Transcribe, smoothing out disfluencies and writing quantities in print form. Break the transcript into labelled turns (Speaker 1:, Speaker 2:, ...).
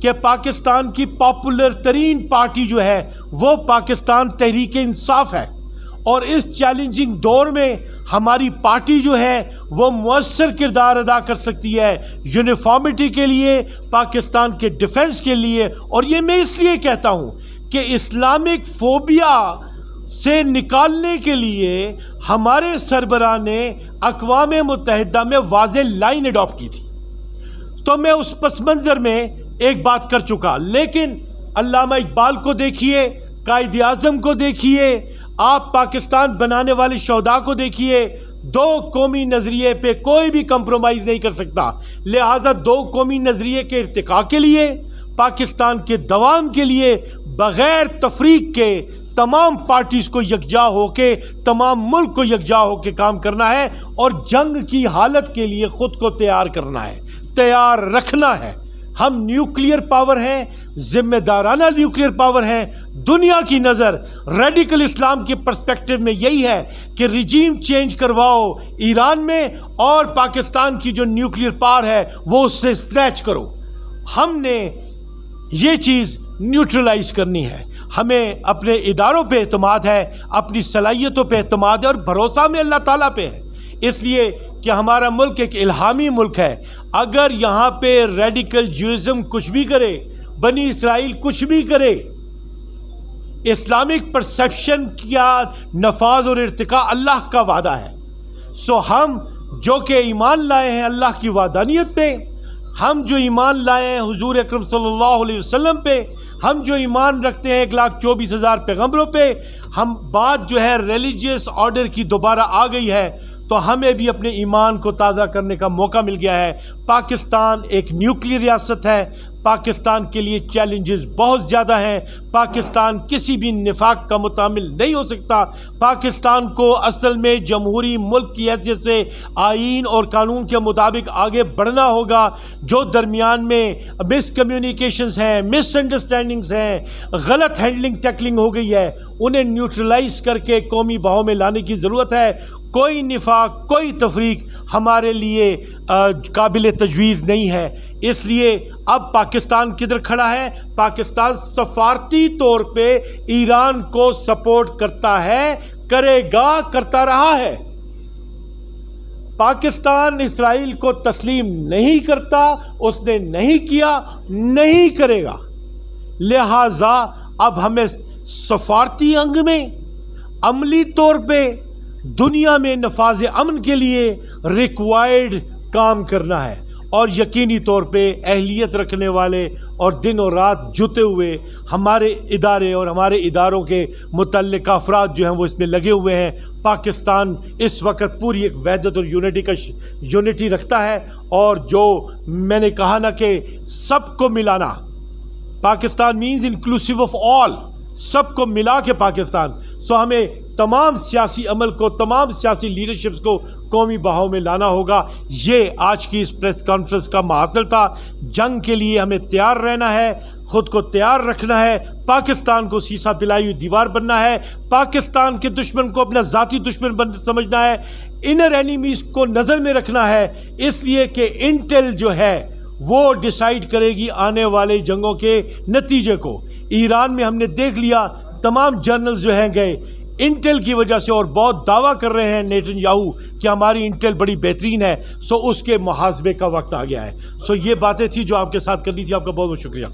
Speaker 1: کہ پاکستان کی پاپولر ترین پارٹی جو ہے وہ پاکستان تحریک انصاف ہے، اور اس چیلنجنگ دور میں ہماری پارٹی جو ہے وہ مؤثر کردار ادا کر سکتی ہے یونیفارمٹی کے لیے، پاکستان کے ڈیفنس کے لیے۔ اور یہ میں اس لیے کہتا ہوں کہ اسلامک فوبیا سے نکالنے کے لیے ہمارے سربراہ نے اقوام متحدہ میں واضح لائن اڈاپٹ کی تھی، تو میں اس پس منظر میں ایک بات کر چکا۔ لیکن علامہ اقبال کو دیکھیے، قائد اعظم کو دیکھیے، آپ پاکستان بنانے والے شہداء کو دیکھیے، دو قومی نظریے پہ کوئی بھی کمپرومائز نہیں کر سکتا، لہٰذا دو قومی نظریے کے ارتقاء کے لیے، پاکستان کے دوام کے لیے بغیر تفریق کے تمام پارٹیز کو یکجا ہو کے، تمام ملک کو یکجا ہو کے کام کرنا ہے، اور جنگ کی حالت کے لیے خود کو تیار کرنا ہے، تیار رکھنا ہے۔ ہم نیوکلیئر پاور ہیں، ذمہ دارانہ نیوکلیئر پاور ہیں۔ دنیا کی نظر ریڈیکل اسلام کے پرسپیکٹو میں یہی ہے کہ ریجیم چینج کرواؤ ایران میں، اور پاکستان کی جو نیوکلیئر پاور ہے وہ اس سے سنیچ کرو۔ ہم نے یہ چیز نیوٹرلائز کرنی ہے۔ ہمیں اپنے اداروں پہ اعتماد ہے، اپنی صلاحیتوں پہ اعتماد ہے، اور بھروسہ میں اللہ تعالیٰ پہ ہے، اس لیے کہ ہمارا ملک ایک الہامی ملک ہے۔ اگر یہاں پہ ریڈیکل جوئزم کچھ بھی کرے، بنی اسرائیل کچھ بھی کرے، اسلامک پرسیپشن کا نفاذ اور ارتقاء اللہ کا وعدہ ہے۔ سو ہم جو کہ ایمان لائے ہیں اللہ کی وحدانیت پہ، ہم جو ایمان لائے ہیں حضور اکرم صلی اللہ علیہ وسلم پہ، ہم جو ایمان رکھتے ہیں 1,24,000 پیغمبروں پہ، ہم بات جو ہے ریلیجیس آرڈر کی دوبارہ آ گئی ہے، تو ہمیں بھی اپنے ایمان کو تازہ کرنے کا موقع مل گیا ہے۔ پاکستان ایک نیوکلیئر ریاست ہے، پاکستان کے لیے چیلنجز بہت زیادہ ہیں، پاکستان کسی بھی نفاق کا متحمل نہیں ہو سکتا۔ پاکستان کو اصل میں جمہوری ملک کی حیثیت سے آئین اور قانون کے مطابق آگے بڑھنا ہوگا۔ جو درمیان میں مس کمیونیکیشنز ہیں، مس انڈرسٹینڈنگز ہیں، غلط ہینڈلنگ ٹیکلنگ ہو گئی ہے، انہیں نیوٹرلائز کر کے قومی بہاؤ میں لانے کی ضرورت ہے۔ کوئی نفاق، کوئی تفریق ہمارے لیے قابل تجویز نہیں ہے۔ اس لیے اب پاکستان کدھر کھڑا ہے؟ پاکستان سفارتی طور پہ ایران کو سپورٹ کرتا ہے، کرے گا، کرتا رہا ہے۔ پاکستان اسرائیل کو تسلیم نہیں کرتا، اس نے نہیں کیا، نہیں کرے گا۔ لہٰذا اب ہمیں سفارتی انگ میں، عملی طور پہ دنیا میں نفاذ امن کے لیے ریکوائرڈ کام کرنا ہے، اور یقینی طور پہ اہلیت رکھنے والے اور دن اور رات جتے ہوئے ہمارے ادارے اور ہمارے اداروں کے متعلقہ افراد جو ہیں وہ اس میں لگے ہوئے ہیں۔ پاکستان اس وقت پوری ایک وحدت اور یونٹی رکھتا ہے، اور جو میں نے کہا نا کہ سب کو ملانا، Pakistan means inclusive of all, سب کو ملا کے پاکستان۔ سو ہمیں تمام سیاسی عمل کو، تمام سیاسی لیڈرشپس کو قومی بہاؤ میں لانا ہوگا۔ یہ آج کی اس پریس کانفرنس کا محاصل تھا۔ جنگ کے لیے ہمیں تیار رہنا ہے، خود کو تیار رکھنا ہے، پاکستان کو سیسا پلائی ہوئی دیوار بننا ہے، پاکستان کے دشمن کو اپنا ذاتی دشمن سمجھنا ہے، انر اینیمیز کو نظر میں رکھنا ہے، اس لیے کہ انٹیل جو ہے وہ ڈیسائیڈ کرے گی آنے والے جنگوں کے نتیجے کو۔ ایران میں ہم نے دیکھ لیا، تمام جرنلز جو ہیں گئے انٹیل کی وجہ سے، اور بہت دعویٰ کر رہے ہیں نیتن یاہو کہ ہماری انٹیل بڑی بہترین ہے۔ سو اس کے محاسبے کا وقت آ گیا ہے۔ سو یہ باتیں تھی جو آپ کے ساتھ کرنی تھی۔ آپ کا بہت بہت شکریہ۔